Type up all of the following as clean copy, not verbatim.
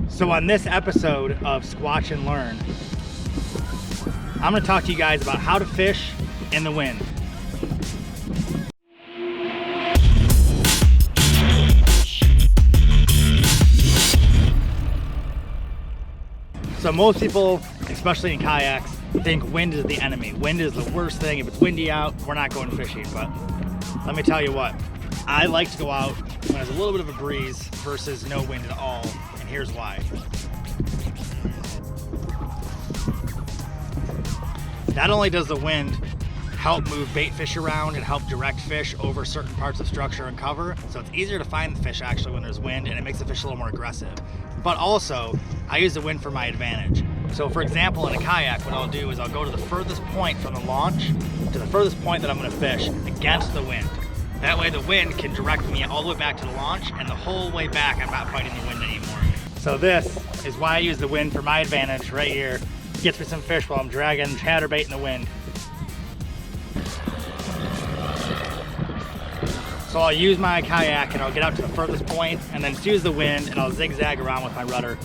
So on this episode of Squatch and Learn, I'm going to talk to you guys about how to fish in the wind. So most people, especially in kayaks, think wind is the enemy. Wind is the worst thing. If it's windy out, we're not going fishing. But let me tell you what, I like to go out when there's a little bit of a breeze versus no wind at all, and here's why. Not only does the wind help move bait fish around and help direct fish over certain parts of structure and cover, so it's easier to find the fish actually when there's wind, and it makes the fish a little more aggressive. But also, I use the wind for my advantage. So for example, in a kayak, what I'll do is I'll go to the furthest point from the launch to the furthest point that I'm going to fish against the wind. That way the wind can direct me all the way back to the launch, and the whole way back I'm not fighting the wind anymore. So this is why I use the wind for my advantage right here. Gets me some fish while I'm dragging chatterbait in the wind. So I'll use my kayak and I'll get out to the furthest point and then just use the wind and I'll zigzag around with my rudder.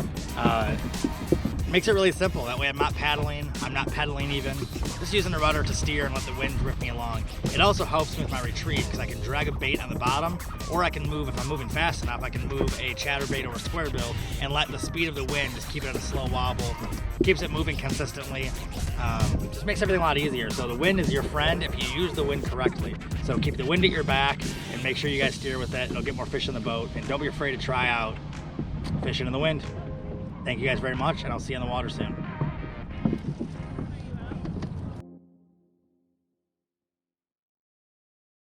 Makes it really simple. That way I'm not paddling, I'm not pedaling even. Just using the rudder to steer and let the wind drift me along. It also helps me with my retrieve because I can drag a bait on the bottom, or I can move, if I'm moving fast enough, I can move a chatterbait or a square bill and let the speed of the wind just keep it at a slow wobble. Keeps it moving consistently. Just makes everything a lot easier. So the wind is your friend if you use the wind correctly. So keep the wind at your back and make sure you guys steer with it. It'll get more fish in the boat, and don't be afraid to try out fishing in the wind. Thank you guys very much, and I'll see you on the water soon.